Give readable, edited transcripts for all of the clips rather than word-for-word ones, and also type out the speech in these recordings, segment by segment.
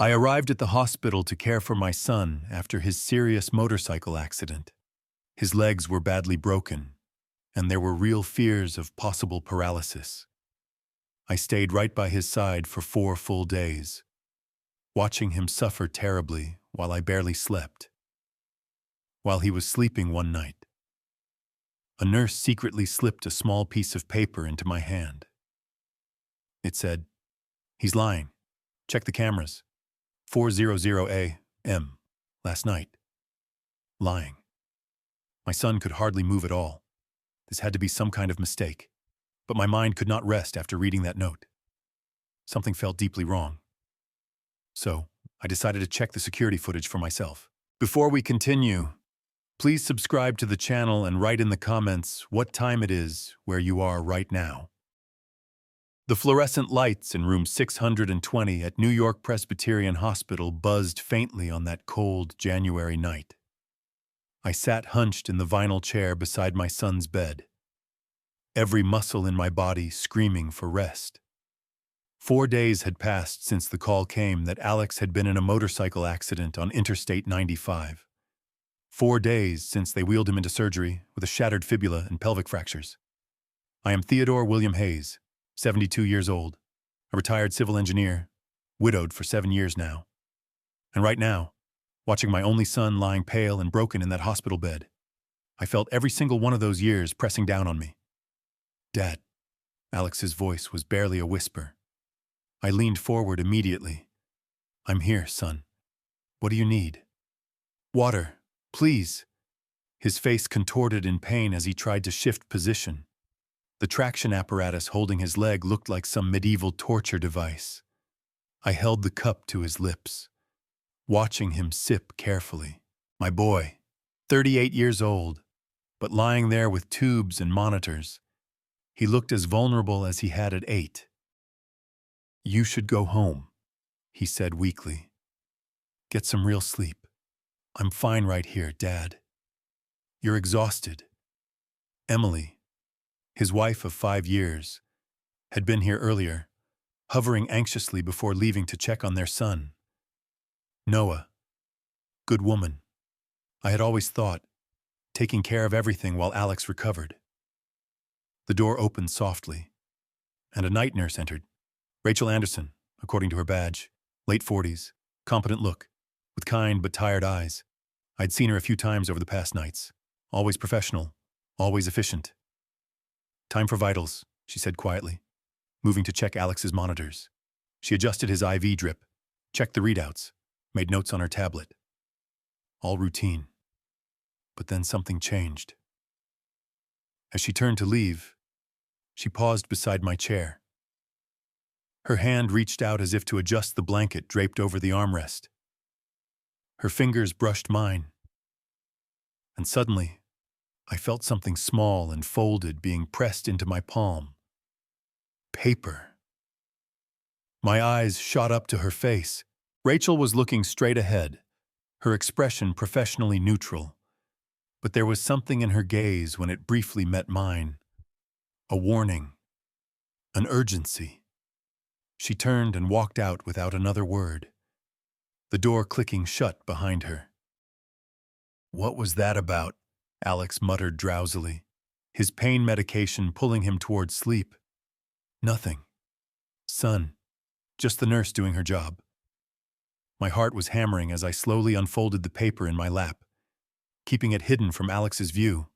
I arrived at the hospital to care for my son after his serious motorcycle accident. His legs were badly broken, and there were real fears of possible paralysis. I stayed right by his side for 4 full days, watching him suffer terribly while I barely slept. While he was sleeping one night, a nurse secretly slipped a small piece of paper into my hand. It said, "He's lying. Check the cameras. 4:00 a.m. last night." Lying. My son could hardly move at all. This had to be some kind of mistake. But my mind could not rest after reading that note. Something felt deeply wrong. So, I decided to check the security footage for myself. Before we continue, please subscribe to the channel and write in the comments what time it is where you are right now. The fluorescent lights in room 620 at New York Presbyterian Hospital buzzed faintly on that cold January night. I sat hunched in the vinyl chair beside my son's bed, every muscle in my body screaming for rest. 4 days had passed since the call came that Alex had been in a motorcycle accident on Interstate 95. 4 days since they wheeled him into surgery with a shattered fibula and pelvic fractures. I am Theodore William Hayes, 72 years old, a retired civil engineer, widowed for 7 years now. And right now, watching my only son lying pale and broken in that hospital bed, I felt every single one of those years pressing down on me. "Dad." Alex's voice was barely a whisper. I leaned forward immediately. "I'm here, son. What do you need?" "Water, please." His face contorted in pain as he tried to shift position. The traction apparatus holding his leg looked like some medieval torture device. I held the cup to his lips, watching him sip carefully. My boy, 38 years old, but lying there with tubes and monitors, he looked as vulnerable as he had at 8. "You should go home," he said weakly. "Get some real sleep. I'm fine right here, Dad. You're exhausted." Emily, his wife of 5 years, had been here earlier, hovering anxiously before leaving to check on their son. Noah, good woman, I had always thought, taking care of everything while Alex recovered. The door opened softly, and a night nurse entered. Rachel Anderson, according to her badge, late 40s, competent look, with kind but tired eyes. I'd seen her a few times over the past nights. Always professional, always efficient. "Time for vitals," she said quietly, moving to check Alex's monitors. She adjusted his IV drip, checked the readouts, made notes on her tablet. All routine. But then something changed. As she turned to leave, she paused beside my chair. Her hand reached out as if to adjust the blanket draped over the armrest. Her fingers brushed mine. And suddenly, I felt something small and folded being pressed into my palm. Paper. My eyes shot up to her face. Rachel was looking straight ahead, her expression professionally neutral. But there was something in her gaze when it briefly met mine. A warning. An urgency. She turned and walked out without another word, the door clicking shut behind her. "What was that about?" Alex muttered drowsily, his pain medication pulling him toward sleep. "Nothing. Son, just the nurse doing her job." My heart was hammering as I slowly unfolded the paper in my lap, keeping it hidden from Alex's view.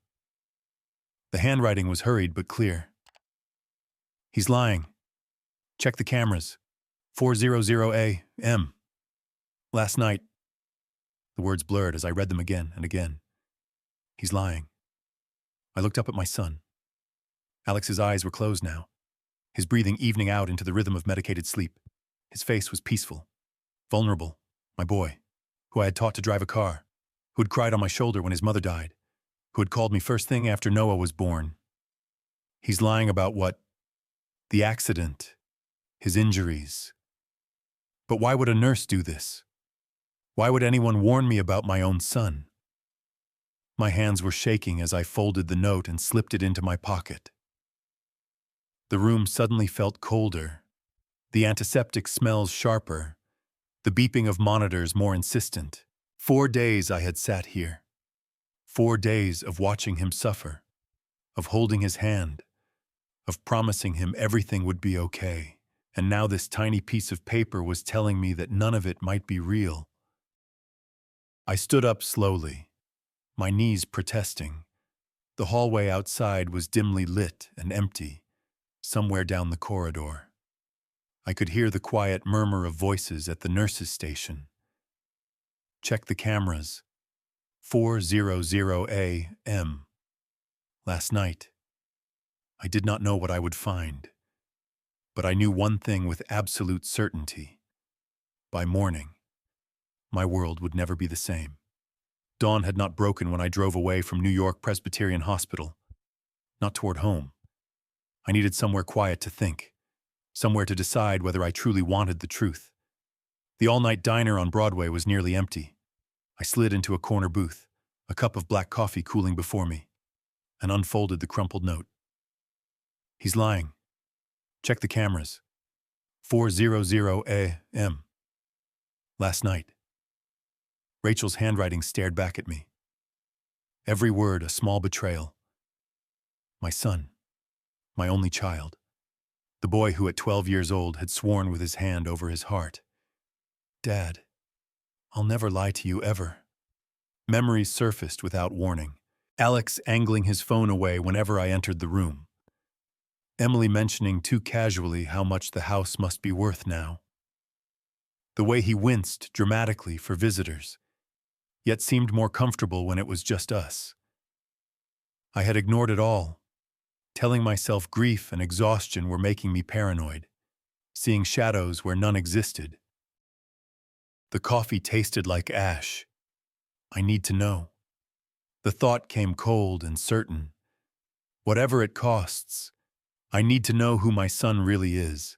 The handwriting was hurried but clear. "He's lying. Check the cameras. 4:00 a.m. last night." The words blurred as I read them again and again. He's lying. I looked up at my son. Alex's eyes were closed now, his breathing evening out into the rhythm of medicated sleep. His face was peaceful, vulnerable. My boy, who I had taught to drive a car, who had cried on my shoulder when his mother died, who had called me first thing after Noah was born. He's lying about what? The accident, his injuries. But why would a nurse do this? Why would anyone warn me about my own son? My hands were shaking as I folded the note and slipped it into my pocket. The room suddenly felt colder, the antiseptic smells sharper, the beeping of monitors more insistent. 4 days I had sat here. 4 days of watching him suffer, of holding his hand, of promising him everything would be okay. And now this tiny piece of paper was telling me that none of it might be real. I stood up slowly, my knees protesting. The hallway outside was dimly lit and empty, somewhere down the corridor. I could hear the quiet murmur of voices at the nurse's station. Check the cameras. 4:00 a.m. Last night. I did not know what I would find, but I knew one thing with absolute certainty. By morning, my world would never be the same. Dawn had not broken when I drove away from New York Presbyterian Hospital, not toward home. I needed somewhere quiet to think, somewhere to decide whether I truly wanted the truth. The all-night diner on Broadway was nearly empty. I slid into a corner booth, a cup of black coffee cooling before me, and unfolded the crumpled note. He's lying. Check the cameras. 4:00 a.m. Last night. Rachel's handwriting stared back at me. Every word a small betrayal. My son. My only child. The boy who at 12 years old had sworn with his hand over his heart. Dad, I'll never lie to you ever. Memories surfaced without warning. Alex angling his phone away whenever I entered the room. Emily mentioning too casually how much the house must be worth now. The way he winced dramatically for visitors, yet seemed more comfortable when it was just us. I had ignored it all, telling myself grief and exhaustion were making me paranoid, seeing shadows where none existed. The coffee tasted like ash. I need to know. The thought came cold and certain. Whatever it costs, I need to know who my son really is.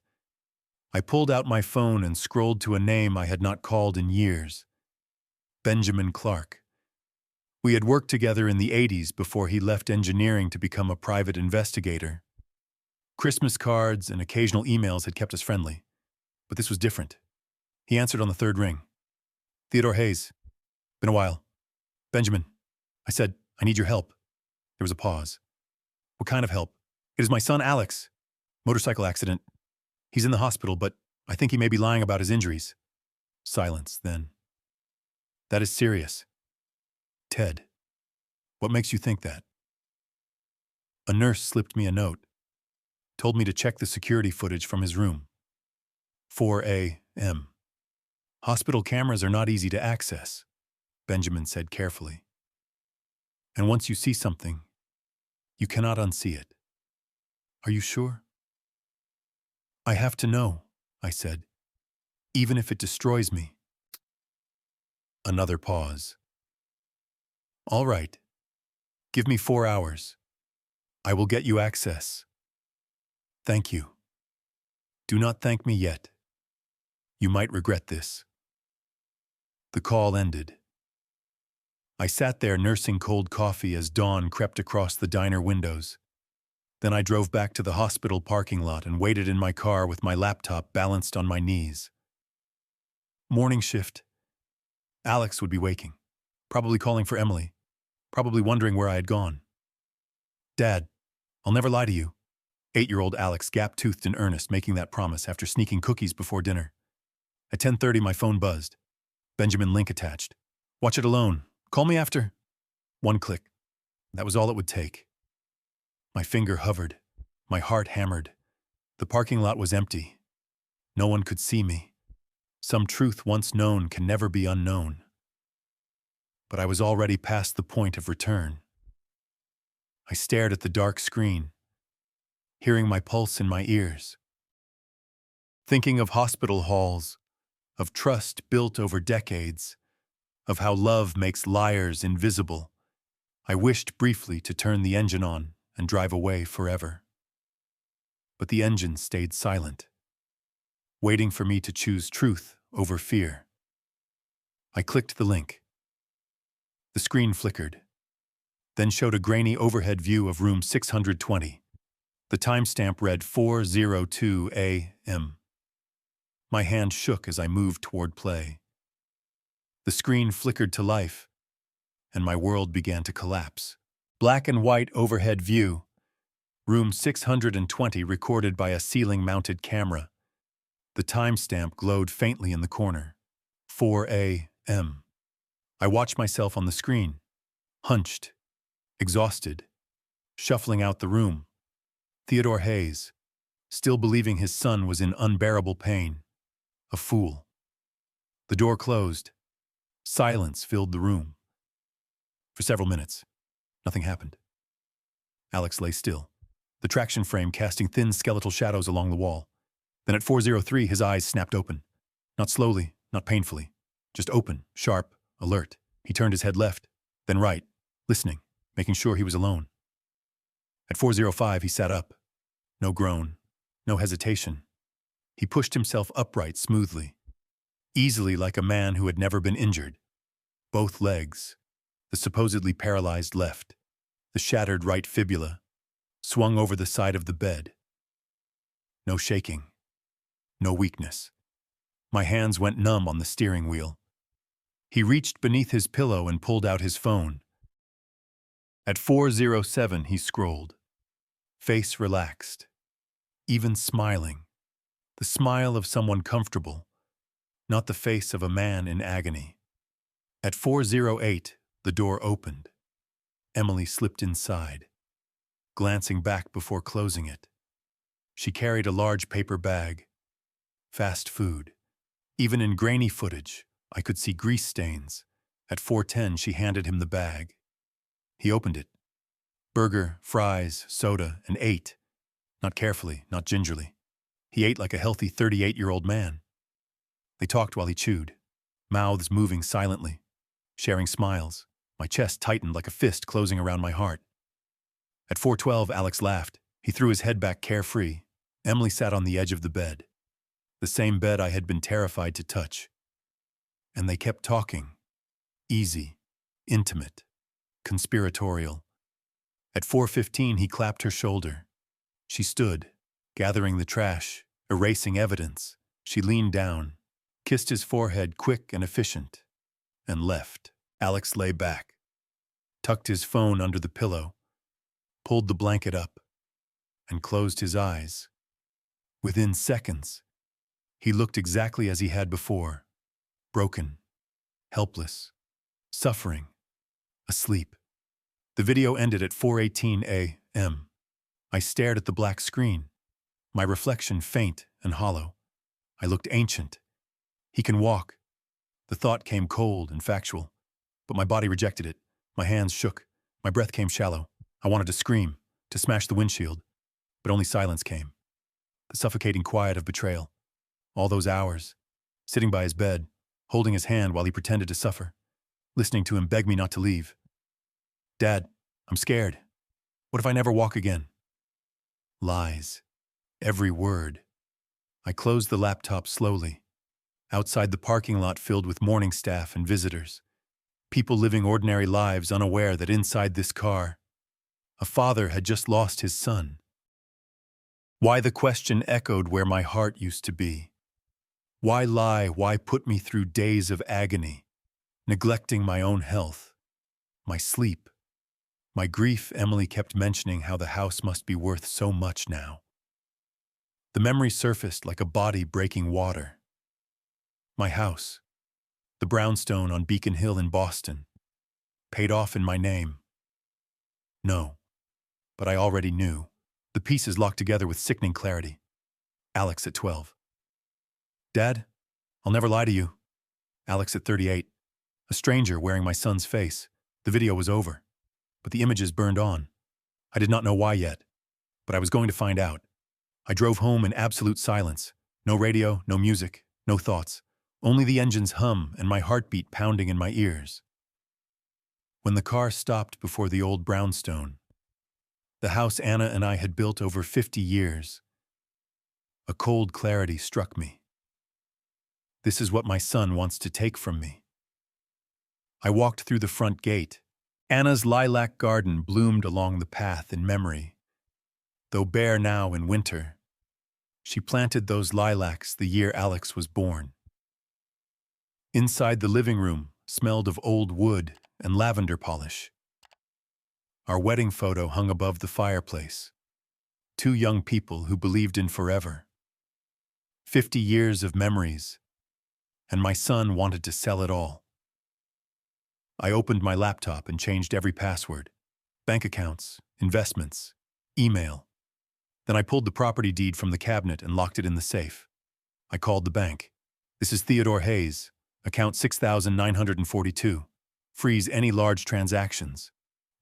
I pulled out my phone and scrolled to a name I had not called in years. Benjamin Clark. We had worked together in the 80s before he left engineering to become a private investigator. Christmas cards and occasional emails had kept us friendly, but this was different. He answered on the third ring. Theodore Hayes. Been a while. Benjamin. I said, I need your help. There was a pause. What kind of help? It is my son Alex. Motorcycle accident. He's in the hospital, but I think he may be lying about his injuries. Silence, then. That is serious. Ted, what makes you think that? A nurse slipped me a note, told me to check the security footage from his room. 4 a.m. Hospital cameras are not easy to access, Benjamin said carefully. And once you see something, you cannot unsee it. Are you sure? I have to know, I said, even if it destroys me. Another pause. All right. Give me 4 hours. I will get you access. Thank you. Do not thank me yet. You might regret this. The call ended. I sat there nursing cold coffee as dawn crept across the diner windows. Then I drove back to the hospital parking lot and waited in my car with my laptop balanced on my knees. Morning shift. Alex would be waking, probably calling for Emily, probably wondering where I had gone. Dad, I'll never lie to you. 8-year-old Alex gap-toothed in earnest, making that promise after sneaking cookies before dinner. At 10:30, my phone buzzed. Benjamin link attached. Watch it alone. Call me after. One click. That was all it would take. My finger hovered. My heart hammered. The parking lot was empty. No one could see me. Some truth once known can never be unknown. But I was already past the point of return. I stared at the dark screen, hearing my pulse in my ears. Thinking of hospital halls, of trust built over decades, of how love makes liars invisible, I wished briefly to turn the engine on and drive away forever. But the engine stayed silent, waiting for me to choose truth over fear. I clicked the link. The screen flickered, then showed a grainy overhead view of room 620. The timestamp read 4:02 a.m. My hand shook as I moved toward play. The screen flickered to life, and my world began to collapse. Black and white overhead view. Room 620 recorded by a ceiling-mounted camera. The timestamp glowed faintly in the corner. 4 a.m. I watched myself on the screen, hunched, exhausted, shuffling out the room. Theodore Hayes, still believing his son was in unbearable pain. A fool. The door closed. Silence filled the room. For several minutes, nothing happened. Alex lay still, the traction frame casting thin skeletal shadows along the wall. Then at 4:03, his eyes snapped open. Not slowly, not painfully, just open, sharp, alert. He turned his head left, then right, listening, making sure he was alone. At 4:05, he sat up. No groan, no hesitation. He pushed himself upright smoothly, easily like a man who had never been injured. Both legs, the supposedly paralyzed left, the shattered right fibula, swung over the side of the bed. No shaking, no weakness. My hands went numb on the steering wheel. He reached beneath his pillow and pulled out his phone. At 4:07, he scrolled, face relaxed, even smiling, the smile of someone comfortable, not the face of a man in agony. At 4:08, the door opened. Emily slipped inside, glancing back before closing it. She carried a large paper bag. Fast food. Even in grainy footage, I could see grease stains. At 4:10, she handed him the bag. He opened it. Burger, fries, soda, and ate. Not carefully, not gingerly. He ate like a healthy 38-year-old man. They talked while he chewed, mouths moving silently, sharing smiles. My chest tightened like a fist closing around my heart. At 4:12, Alex laughed. He threw his head back carefree. Emily sat on the edge of the bed, the same bed I had been terrified to touch. And they kept talking. Easy, intimate, conspiratorial. At 4:15, he clapped her shoulder. She stood, gathering the trash, erasing evidence. She leaned down, kissed his forehead quick and efficient, and left. Alex lay back, tucked his phone under the pillow, pulled the blanket up, and closed his eyes. Within seconds, he looked exactly as he had before, broken, helpless, suffering, asleep. The video ended at 4:18 a.m. I stared at the black screen, my reflection faint and hollow. I looked ancient. He can walk. The thought came cold and factual, but my body rejected it. My hands shook. My breath came shallow. I wanted to scream, to smash the windshield, but only silence came. The suffocating quiet of betrayal. All those hours, sitting by his bed, holding his hand while he pretended to suffer, listening to him beg me not to leave. Dad, I'm scared. What if I never walk again? Lies. Every word. I closed the laptop slowly. Outside the parking lot filled with morning staff and visitors. People living ordinary lives unaware that inside this car, a father had just lost his son. Why the question echoed where my heart used to be. Why lie? Why put me through days of agony, neglecting my own health, my sleep, my grief? Emily kept mentioning how the house must be worth so much now. The memory surfaced like a body breaking water. My house, the brownstone on Beacon Hill in Boston, paid off in my name. No, but I already knew. The pieces locked together with sickening clarity. Alex at 12. Dad, I'll never lie to you. Alex at 38. A stranger wearing my son's face. The video was over, but the images burned on. I did not know why yet, but I was going to find out. I drove home in absolute silence. No radio, no music, no thoughts. Only the engine's hum and my heartbeat pounding in my ears. When the car stopped before the old brownstone, the house Anna and I had built over 50 years, a cold clarity struck me. This is what my son wants to take from me. I walked through the front gate. Anna's lilac garden bloomed along the path in memory, though bare now in winter. She planted those lilacs the year Alex was born. Inside the living room smelled of old wood and lavender polish. Our wedding photo hung above the fireplace. Two young people who believed in forever. 50 years of memories, and my son wanted to sell it all. I opened my laptop and changed every password. Bank accounts, investments, email. Then I pulled the property deed from the cabinet and locked it in the safe. I called the bank. "This is Theodore Hayes, account 6,942. Freeze any large transactions.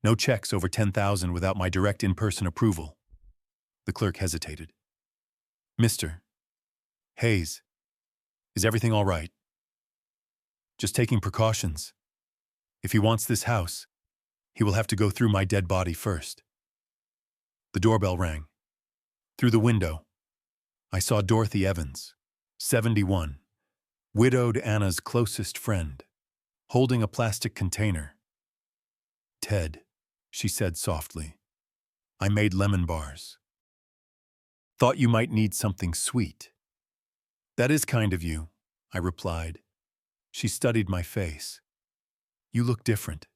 No checks over 10,000 without my direct in-person approval." The clerk hesitated. "Mr. Hayes, is everything all right?" "Just taking precautions. If he wants this house, he will have to go through my dead body first." The doorbell rang. Through the window, I saw Dorothy Evans, 71, widowed Anna's closest friend, holding a plastic container. "Ted," she said softly, "I made lemon bars. Thought you might need something sweet." "That is kind of you," I replied. She studied my face. "You look different.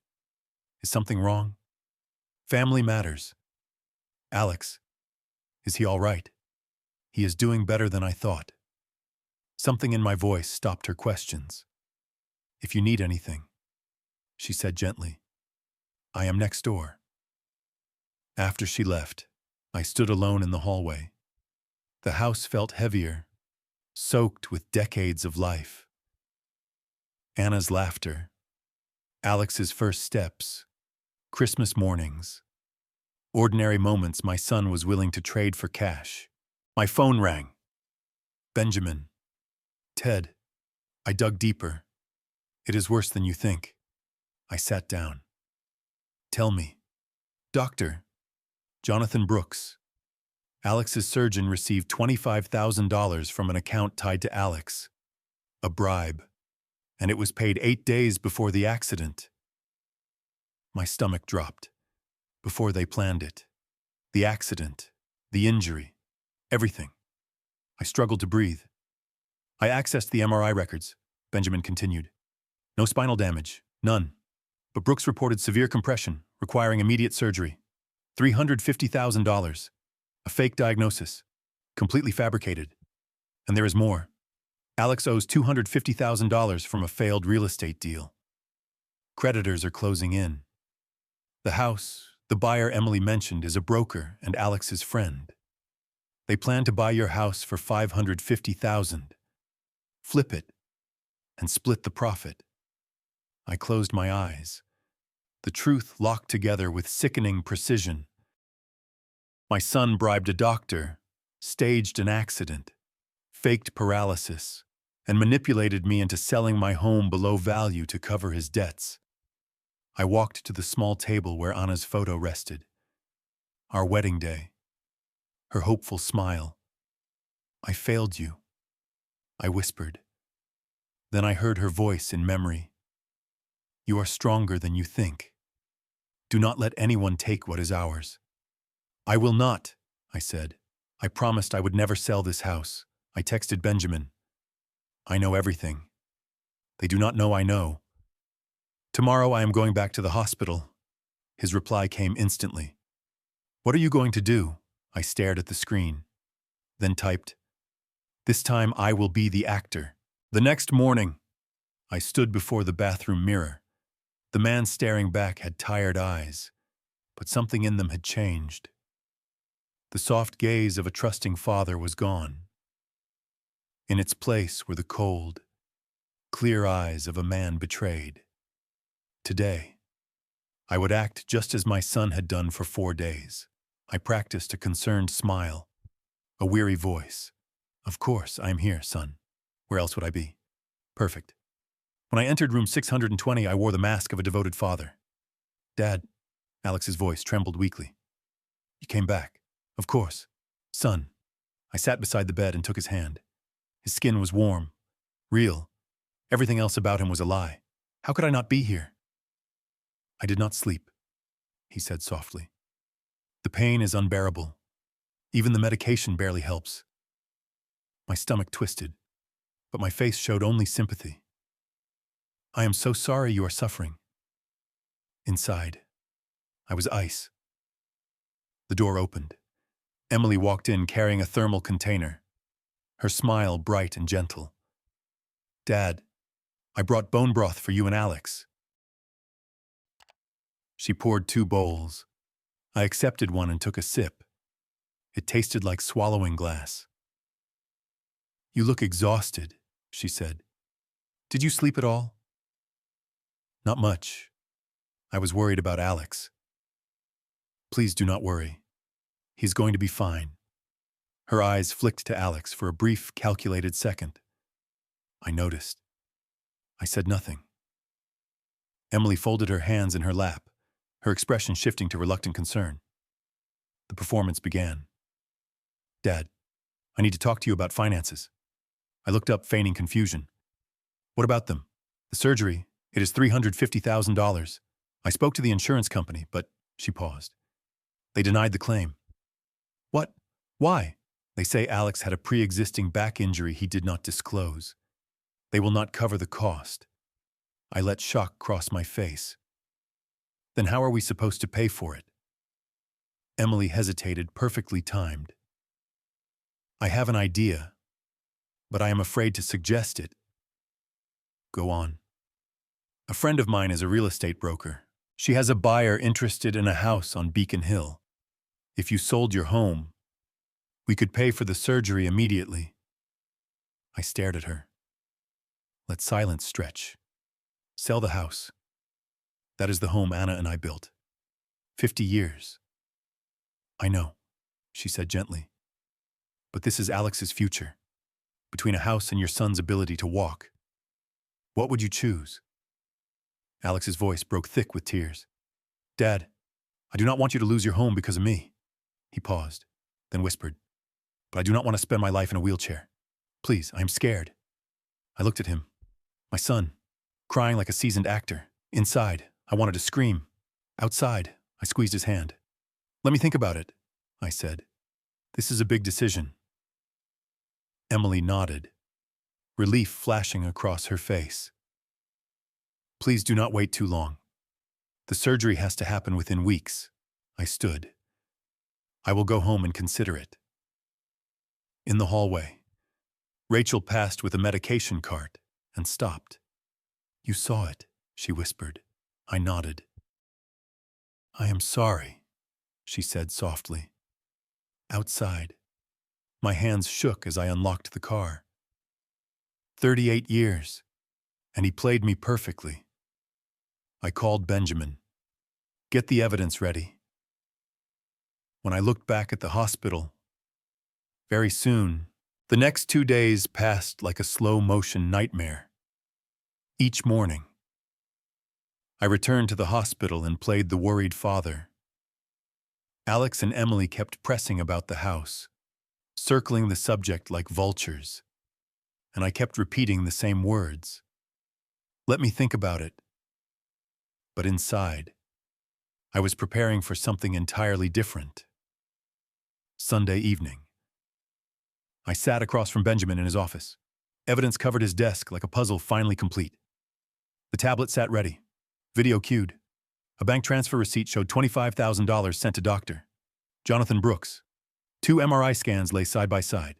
Is something wrong?" "Family matters. Alex, is he all right?" "He is doing better than I thought." Something in my voice stopped her questions. "If you need anything," she said gently, "I am next door." After she left, I stood alone in the hallway. The house felt heavier, soaked with decades of life. Anna's laughter, Alex's first steps, Christmas mornings, ordinary moments my son was willing to trade for cash. My phone rang. "Benjamin." "Ted." I dug deeper. "It is worse than you think." I sat down. "Tell me." "Doctor Jonathan Brooks. Alex's surgeon received $25,000 from an account tied to Alex. A bribe. And it was paid 8 days before the accident." My stomach dropped. Before they planned it. The accident. The injury. Everything. I struggled to breathe. "I accessed the MRI records," Benjamin continued. "No spinal damage. None. But Brooks reported severe compression, requiring immediate surgery. $350,000. A fake diagnosis. Completely fabricated. And there is more. Alex owes $250,000 from a failed real estate deal. Creditors are closing in. The house, the buyer Emily mentioned, is a broker and Alex's friend. They plan to buy your house for $550,000. Flip it and split the profit." I closed my eyes. The truth locked together with sickening precision. My son bribed a doctor, staged an accident, faked paralysis, and manipulated me into selling my home below value to cover his debts. I walked to the small table where Anna's photo rested. Our wedding day. Her hopeful smile. "I failed you," I whispered. Then I heard her voice in memory. "You are stronger than you think. Do not let anyone take what is ours." "I will not," I said. "I promised I would never sell this house." I texted Benjamin. "I know everything. They do not know I know. Tomorrow I am going back to the hospital." His reply came instantly. "What are you going to do?" I stared at the screen. Then typed, "This time I will be the actor." The next morning, I stood before the bathroom mirror. The man staring back had tired eyes, but something in them had changed. The soft gaze of a trusting father was gone. In its place were the cold, clear eyes of a man betrayed. Today, I would act just as my son had done for 4 days. I practiced a concerned smile, a weary voice. "Of course, I am here, son. Where else would I be?" Perfect. When I entered room 620, I wore the mask of a devoted father. "Dad," Alex's voice trembled weakly. "You came back." "Of course. Son." I sat beside the bed and took his hand. His skin was warm, real. Everything else about him was a lie. How could I not be here? "I did not sleep," he said softly. "The pain is unbearable. Even the medication barely helps. My stomach twisted, but my face showed only sympathy. I am so sorry you are suffering. Inside, I was ice. The door opened. Emily walked in carrying a thermal container, her smile bright and gentle. Dad, I brought bone broth for you and Alex. She poured 2 bowls. I accepted one and took a sip. It tasted like swallowing glass. You look exhausted, she said. Did you sleep at all? Not much. I was worried about Alex. Please do not worry. He's going to be fine. Her eyes flicked to Alex for a brief, calculated second. I noticed. I said nothing. Emily folded her hands in her lap, her expression shifting to reluctant concern. The performance began. Dad, I need to talk to you about finances. I looked up, feigning confusion. What about them? The surgery, it is $350,000. I spoke to the insurance company, but she paused. They denied the claim. What? Why? They say Alex had a pre-existing back injury he did not disclose. They will not cover the cost. I let shock cross my face. Then how are we supposed to pay for it? Emily hesitated, perfectly timed. I have an idea, but I am afraid to suggest it. Go on. A friend of mine is a real estate broker. She has a buyer interested in a house on Beacon Hill. If you sold your home, we could pay for the surgery immediately. I stared at her. Let silence stretch. Sell the house. That is the home Anna and I built. 50 years. I know, she said gently. But this is Alex's future. Between a house and your son's ability to walk. What would you choose? Alex's voice broke thick with tears. Dad, I do not want you to lose your home because of me. He paused, then whispered, but I do not want to spend my life in a wheelchair. Please, I am scared. I looked at him. My son, crying like a seasoned actor. Inside, I wanted to scream. Outside, I squeezed his hand. Let me think about it, I said. This is a big decision. Emily nodded, relief flashing across her face. Please do not wait too long. The surgery has to happen within weeks. I stood. I will go home and consider it. In the hallway, Rachel passed with a medication cart and stopped. You saw it, she whispered. I nodded. I am sorry, she said softly. Outside, my hands shook as I unlocked the car. 38 years, and he played me perfectly. I called Benjamin. Get the evidence ready. When I looked back at the hospital, very soon, the next 2 days passed like a slow-motion nightmare. Each morning, I returned to the hospital and played the worried father. Alex and Emily kept pressing about the house, circling the subject like vultures, and I kept repeating the same words. Let me think about it. But inside, I was preparing for something entirely different. Sunday evening. I sat across from Benjamin in his office. Evidence covered his desk like a puzzle finally complete. The tablet sat ready. Video cued. A bank transfer receipt showed $25,000 sent to Dr. Jonathan Brooks. 2 MRI scans lay side by side.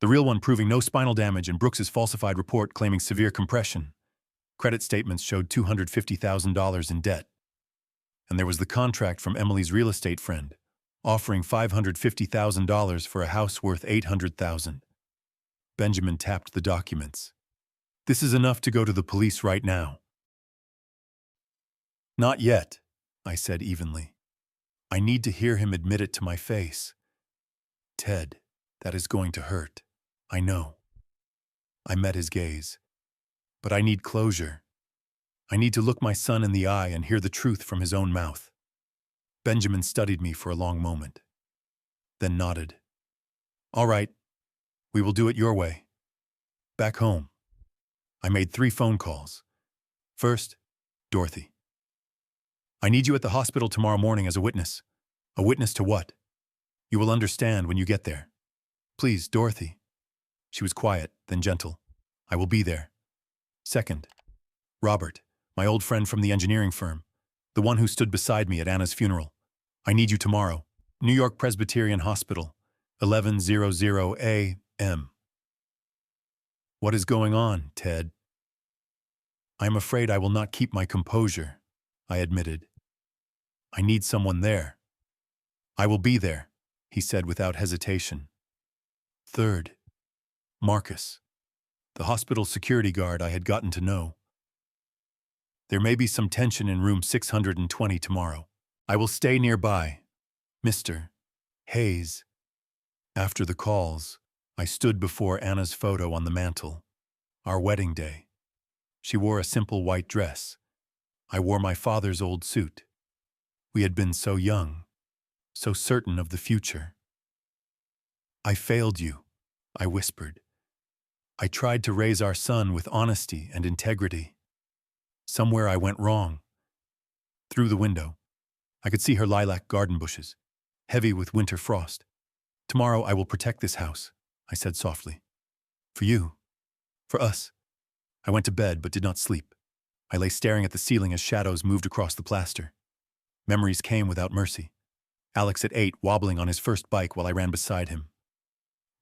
The real one proving no spinal damage and Brooks's falsified report claiming severe compression. Credit statements showed $250,000 in debt. And there was the contract from Emily's real estate friend, offering $550,000 for a house worth $800,000. Benjamin tapped the documents. This is enough to go to the police right now. Not yet, I said evenly. I need to hear him admit it to my face. Ted, that is going to hurt. I know. I met his gaze. But I need closure. I need to look my son in the eye and hear the truth from his own mouth. Benjamin studied me for a long moment, then nodded. All right, we will do it your way. Back home, I made 3 phone calls. First, Dorothy. I need you at the hospital tomorrow morning as a witness. A witness to what? You will understand when you get there. Please, Dorothy. She was quiet, then gentle. I will be there. Second, Robert, my old friend from the engineering firm, the one who stood beside me at Anna's funeral. I need you tomorrow. New York Presbyterian Hospital, 11:00 a.m. What is going on, Ted? I am afraid I will not keep my composure, I admitted. I need someone there. I will be there, he said without hesitation. Third, Marcus, the hospital security guard I had gotten to know. There may be some tension in room 620 tomorrow. I will stay nearby. Mr. Hayes. After the calls, I stood before Anna's photo on the mantel. Our wedding day. She wore a simple white dress. I wore my father's old suit. We had been so young, so certain of the future. I failed you, I whispered. I tried to raise our son with honesty and integrity. Somewhere I went wrong. Through the window, I could see her lilac garden bushes, heavy with winter frost. Tomorrow I will protect this house, I said softly. For you. For us. I went to bed but did not sleep. I lay staring at the ceiling as shadows moved across the plaster. Memories came without mercy. Alex at 8 wobbling on his first bike while I ran beside him.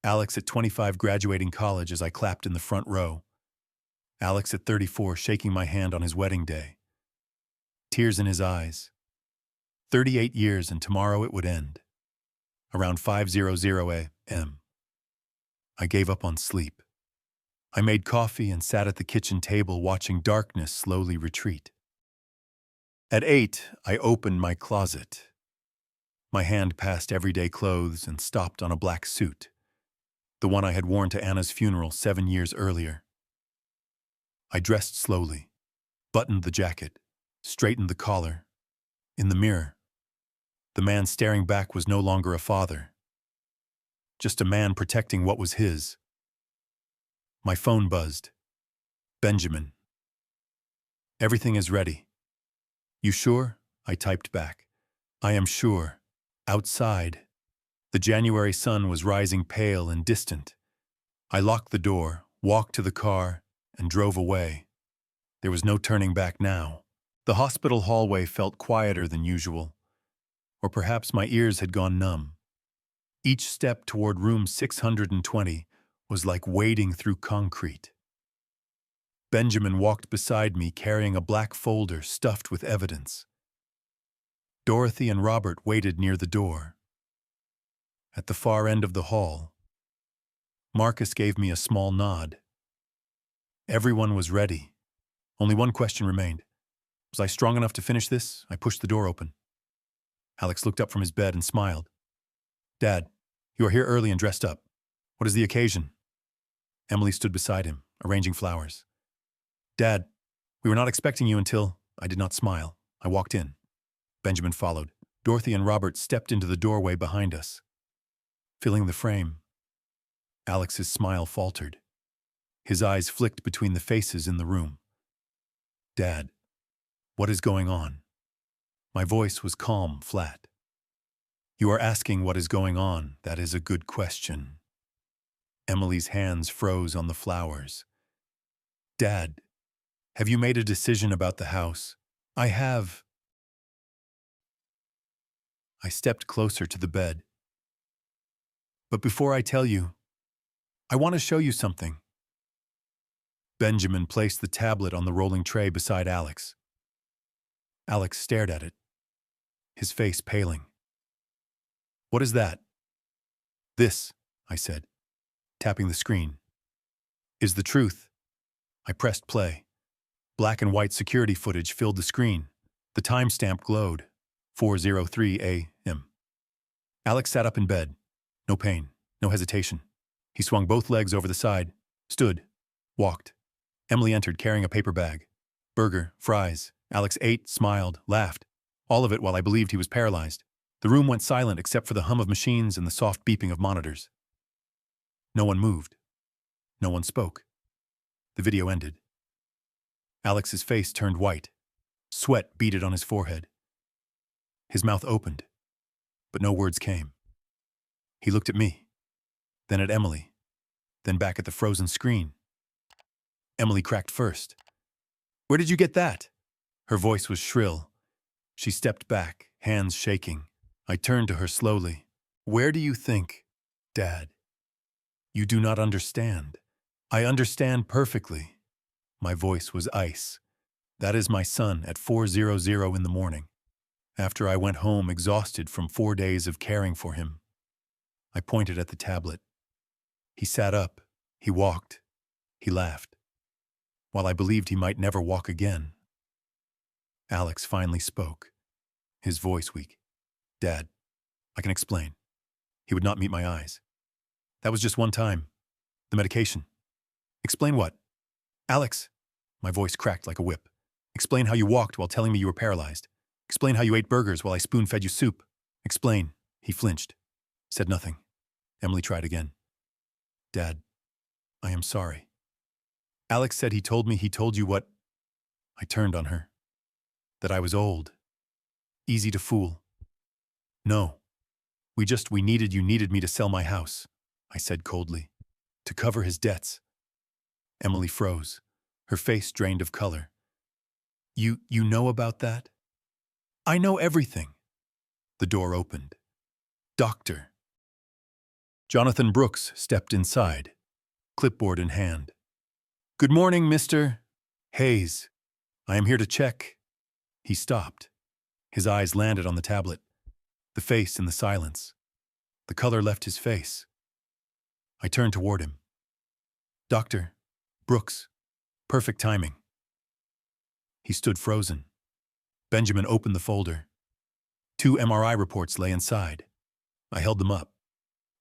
Alex at 25 graduating college as I clapped in the front row. Alex at 34 shaking my hand on his wedding day. Tears in his eyes. 38 years and tomorrow it would end. Around 5:00 a.m. I gave up on sleep. I made coffee and sat at the kitchen table watching darkness slowly retreat. At 8, I opened my closet. My hand passed everyday clothes and stopped on a black suit, the one I had worn to Anna's funeral 7 years earlier. I dressed slowly, buttoned the jacket, straightened the collar. In the mirror, the man staring back was no longer a father, just a man protecting what was his. My phone buzzed. Benjamin. Everything is ready. You sure? I typed back. I am sure. Outside, the January sun was rising pale and distant. I locked the door, walked to the car, and drove away. There was no turning back now. The hospital hallway felt quieter than usual, or perhaps my ears had gone numb. Each step toward room 620 was like wading through concrete. Benjamin walked beside me carrying a black folder stuffed with evidence. Dorothy and Robert waited near the door. At the far end of the hall, Marcus gave me a small nod. Everyone was ready. Only one question remained. Was I strong enough to finish this? I pushed the door open. Alex looked up from his bed and smiled. Dad, you are here early and dressed up. What is the occasion? Emily stood beside him, arranging flowers. Dad, we were not expecting you until... I did not smile. I walked in. Benjamin followed. Dorothy and Robert stepped into the doorway behind us. Filling the frame, Alex's smile faltered. His eyes flicked between the faces in the room. Dad, what is going on? My voice was calm, flat. You are asking what is going on. That is a good question. Emily's hands froze on the flowers. Dad, have you made a decision about the house? I have. I stepped closer to the bed. But before I tell you, I want to show you something. Benjamin placed the tablet on the rolling tray beside Alex. Alex stared at it, his face paling. What is that? This, I said, tapping the screen, is the truth. I pressed play. Black and white security footage filled the screen. The timestamp glowed. 4:03 a.m. Alex sat up in bed. No pain, no hesitation. He swung both legs over the side, stood, walked. Emily entered carrying a paper bag. Burger, fries. Alex ate, smiled, laughed. All of it while I believed he was paralyzed. The room went silent except for the hum of machines and the soft beeping of monitors. No one moved. No one spoke. The video ended. Alex's face turned white. Sweat beaded on his forehead. His mouth opened, but no words came. He looked at me, then at Emily, then back at the frozen screen. Emily cracked first. "Where did you get that?" Her voice was shrill. She stepped back, hands shaking. I turned to her slowly. "Where do you think, Dad? You do not understand. I understand perfectly." My voice was ice. "That is my son at 4:00 in the morning, after I went home exhausted from 4 days of caring for him." I pointed at the tablet. He sat up. He walked. He laughed. While I believed he might never walk again. Alex finally spoke, his voice weak. "Dad, I can explain." He would not meet my eyes. "That was just one time. The medication." "Explain what?" "Alex." My voice cracked like a whip. "Explain how you walked while telling me you were paralyzed. Explain how you ate burgers while I spoon-fed you soup. Explain." He flinched, said nothing. Emily tried again. "Dad, I am sorry." "Alex said he told you what?" I turned on her. "That I was old. Easy to fool." "No. You needed me to sell my house," I said coldly. "To cover his debts." Emily froze, her face drained of color. You know about that?" "I know everything." The door opened. "Doctor." Jonathan Brooks stepped inside, clipboard in hand. "Good morning, Mr. Hayes. I am here to check." He stopped. His eyes landed on the tablet, the face in the silence. The color left his face. I turned toward him. "Dr. Brooks, perfect timing." He stood frozen. Benjamin opened the folder. 2 MRI reports lay inside. I held them up.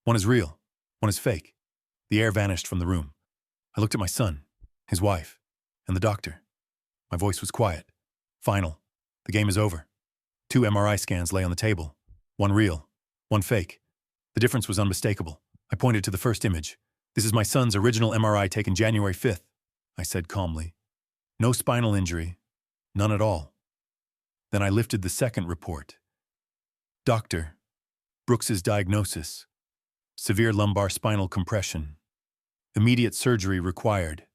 "One is real, one is fake." The air vanished from the room. I looked at my son, his wife, and the doctor. My voice was quiet. "Final. The game is over." 2 MRI scans lay on the table. One real, one fake. The difference was unmistakable. I pointed to the first image. "This is my son's original MRI taken January 5th, I said calmly. "No spinal injury. None at all." Then I lifted the second report. "Doctor, Brooks's diagnosis. Severe lumbar spinal compression. Immediate surgery required.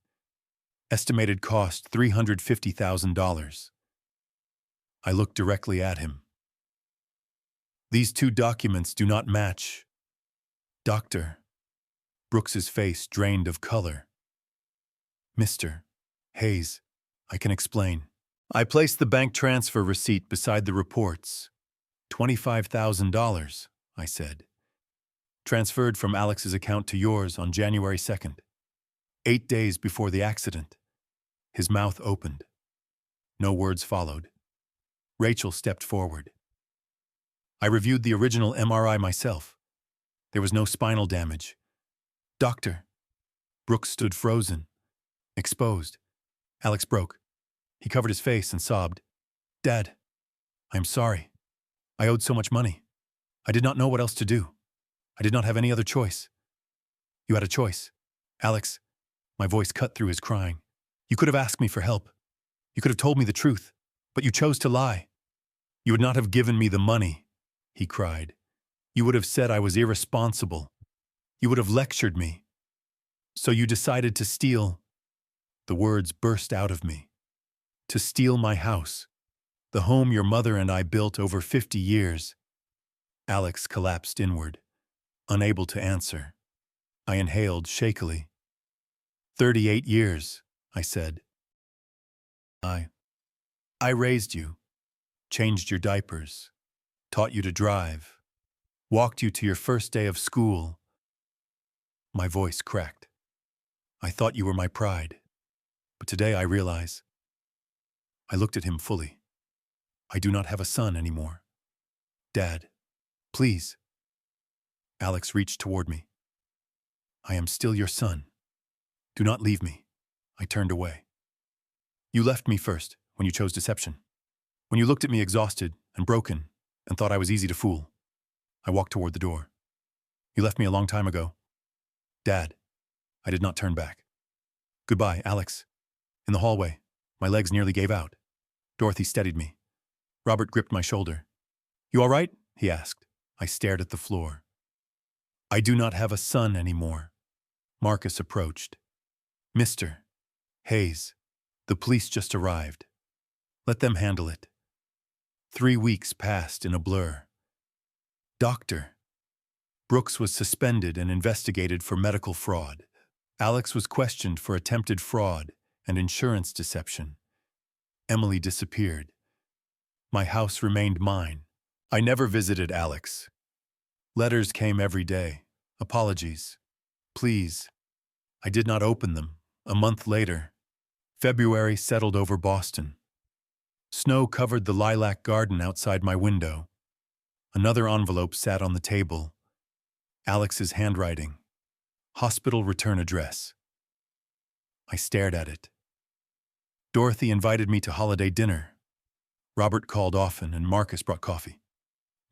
Estimated cost $350,000. I looked directly at him. "These 2 documents do not match. Doctor." Brooks's face drained of color. "Mr. Hayes, I can explain." I placed the bank transfer receipt beside the reports. $25,000, I said. "Transferred from Alex's account to yours on January 2nd, 8 days before the accident." His mouth opened. No words followed. Rachel stepped forward. I reviewed the original MRI myself. There was no spinal damage. "Doctor." Brooks stood frozen, exposed. Alex broke. He covered his face and sobbed. "Dad, I am sorry. I owed so much money. I did not know what else to do. I did not have any other choice." "You had a choice. Alex." My voice cut through his crying. "You could have asked me for help. You could have told me the truth, but you chose to lie. You would not have given me the money," he cried. "You would have said I was irresponsible. You would have lectured me. So you decided to steal." The words burst out of me. "To steal my house, the home your mother and I built over 50 years. Alex collapsed inward, unable to answer. I inhaled shakily. 38 years, I said. I raised you, changed your diapers, taught you to drive, walked you to your first day of school." My voice cracked. "I thought you were my pride, but today I realize." I looked at him fully. "I do not have a son anymore. Dad, please." Alex reached toward me. "I am still your son. Do not leave me." I turned away. "You left me first when you chose deception. When you looked at me exhausted and broken and thought I was easy to fool." I walked toward the door. "You left me a long time ago. Dad." I did not turn back. "Goodbye, Alex." In the hallway, my legs nearly gave out. Dorothy steadied me. Robert gripped my shoulder. "You all right?" he asked. I stared at the floor. "I do not have a son anymore. Marcus approached. "Mr. Hayes, the police just arrived. Let them handle it." 3 weeks passed in a blur. Dr. Brooks was suspended and investigated for medical fraud. Alex was questioned for attempted fraud and insurance deception. Emily disappeared. My house remained mine. I never visited Alex. Letters came every day. Apologies. Please. I did not open them. A month later, February settled over Boston. Snow covered the lilac garden outside my window. Another envelope sat on the table. Alex's handwriting. Hospital return address. I stared at it. Dorothy invited me to holiday dinner. Robert called often, and Marcus brought coffee.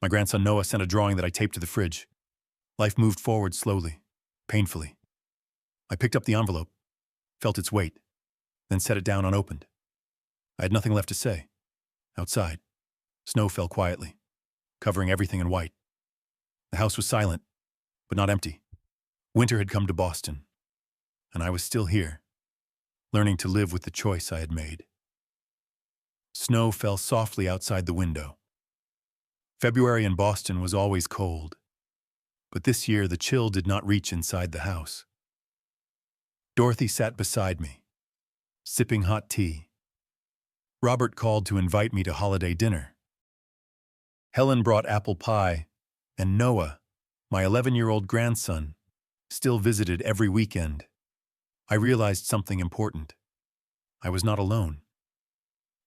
My grandson Noah sent a drawing that I taped to the fridge. Life moved forward slowly, painfully. I picked up the envelope, felt its weight, then set it down unopened. I had nothing left to say. Outside, snow fell quietly, covering everything in white. The house was silent, but not empty. Winter had come to Boston, and I was still here, learning to live with the choice I had made. Snow fell softly outside the window. February in Boston was always cold, but this year the chill did not reach inside the house. Dorothy sat beside me, sipping hot tea. Robert called to invite me to holiday dinner. Helen brought apple pie, and Noah, my 11-year-old grandson, still visited every weekend. I realized something important. I was not alone.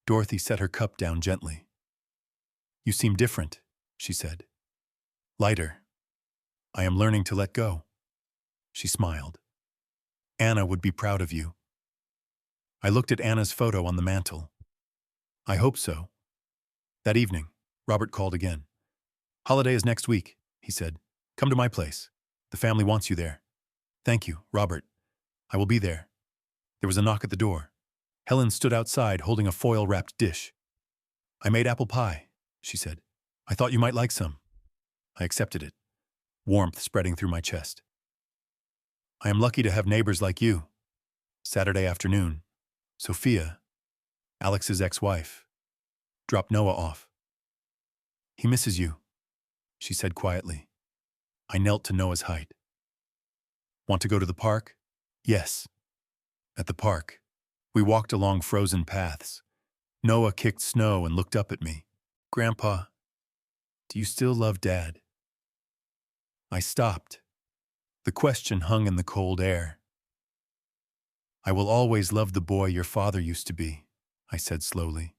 Dorothy set her cup down gently. "You seem different," she said. "Lighter. I am learning to let go." She smiled. "Anna would be proud of you." I looked at Anna's photo on the mantel. I hope so. That evening, Robert called again. "Holiday is next week," he said. "Come to my place. The family wants you there." "Thank you, Robert. I will be there." There was a knock at the door. Helen stood outside holding a foil-wrapped dish. "I made apple pie," she said. "I thought you might like some." I accepted it, warmth spreading through my chest. "I am lucky to have neighbors like you." Saturday afternoon, Sophia, Alex's ex-wife, dropped Noah off. "He misses you," she said quietly. I knelt to Noah's height. "Want to go to the park?" "Yes." At the park, we walked along frozen paths. Noah kicked snow and looked up at me. "Grandpa, do you still love Dad?" I stopped. The question hung in the cold air. "I will always love the boy your father used to be," I said slowly.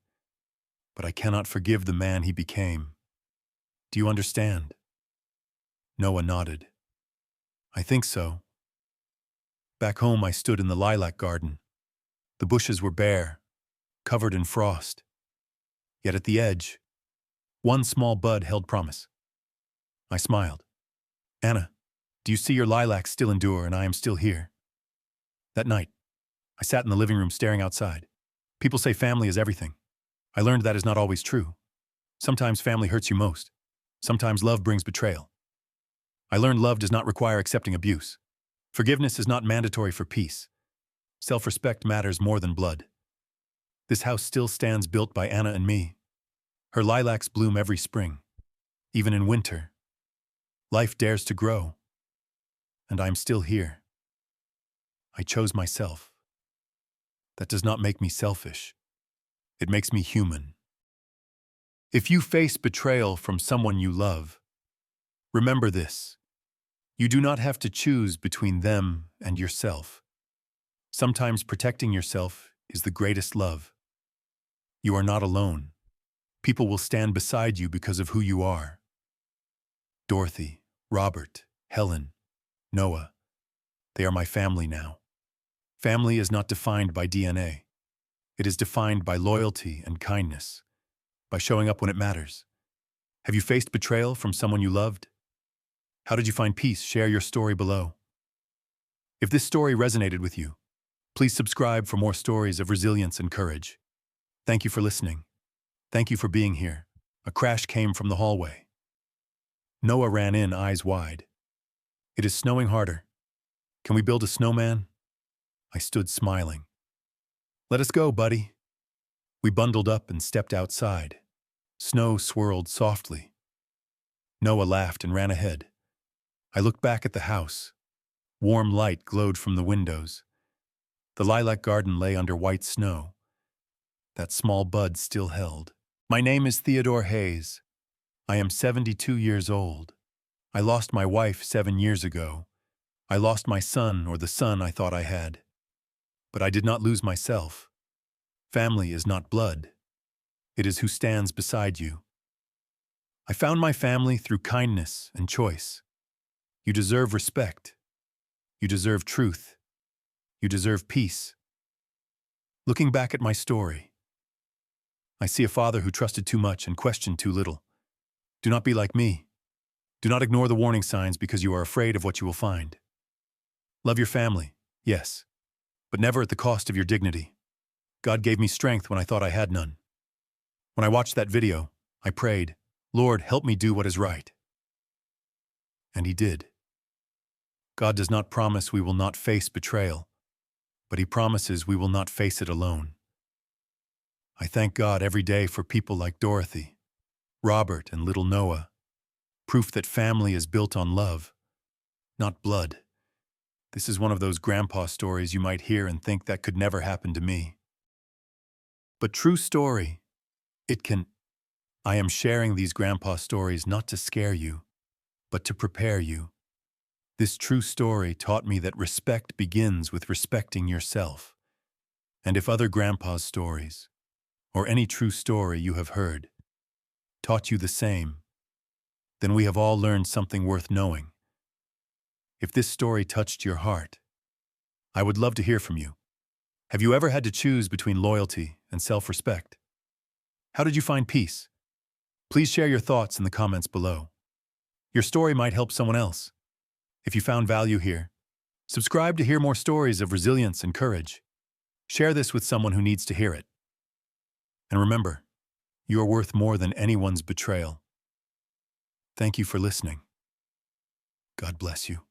"But I cannot forgive the man he became. Do you understand?" Noah nodded. "I think so." Back home, I stood in the lilac garden. The bushes were bare, covered in frost. Yet at the edge, one small bud held promise. I smiled. "Anna, do you see your lilacs still endure and I am still here?" That night, I sat in the living room staring outside. People say family is everything. I learned that is not always true. Sometimes family hurts you most. Sometimes love brings betrayal. I learned love does not require accepting abuse. Forgiveness is not mandatory for peace. Self-respect matters more than blood. This house still stands built by Anna and me. Her lilacs bloom every spring, even in winter. Life dares to grow, and I'm still here. I chose myself. That does not make me selfish. It makes me human. If you face betrayal from someone you love, remember this. You do not have to choose between them and yourself. Sometimes protecting yourself is the greatest love. You are not alone. People will stand beside you because of who you are. Dorothy, Robert, Helen, Noah, they are my family now. Family is not defined by DNA. It is defined by loyalty and kindness, by showing up when it matters. Have you faced betrayal from someone you loved? How did you find peace? Share your story below. If this story resonated with you, please subscribe for more stories of resilience and courage. Thank you for listening. Thank you for being here. A crash came from the hallway. Noah ran in, eyes wide. "It is snowing harder." Can we build a snowman? I stood smiling. Let us go, buddy. We bundled up and stepped outside. Snow swirled softly. Noah laughed and ran ahead. I looked back at the house. Warm light glowed from the windows. The lilac garden lay under white snow. That small bud still held. My name is Theodore Hayes. I am 72 years old. I lost my wife 7 years ago. I lost my son, or the son I thought I had. But I did not lose myself. Family is not blood. It is who stands beside you. I found my family through kindness and choice. You deserve respect. You deserve truth. You deserve peace. Looking back at my story, I see a father who trusted too much and questioned too little. Do not be like me. Do not ignore the warning signs because you are afraid of what you will find. Love your family, yes, but never at the cost of your dignity. God gave me strength when I thought I had none. When I watched that video, I prayed, Lord, help me do what is right. And He did. God does not promise we will not face betrayal, but He promises we will not face it alone. I thank God every day for people like Dorothy, Robert, and little Noah, proof that family is built on love, not blood. This is one of those grandpa stories you might hear and think that could never happen to me. But true story, it can. I am sharing these grandpa stories not to scare you, but to prepare you. This true story taught me that respect begins with respecting yourself. And if other grandpa's stories, or any true story you have heard, taught you the same, then we have all learned something worth knowing. If this story touched your heart, I would love to hear from you. Have you ever had to choose between loyalty and self-respect? How did you find peace? Please share your thoughts in the comments below. Your story might help someone else. If you found value here, subscribe to hear more stories of resilience and courage. Share this with someone who needs to hear it. And remember, you are worth more than anyone's betrayal. Thank you for listening. God bless you.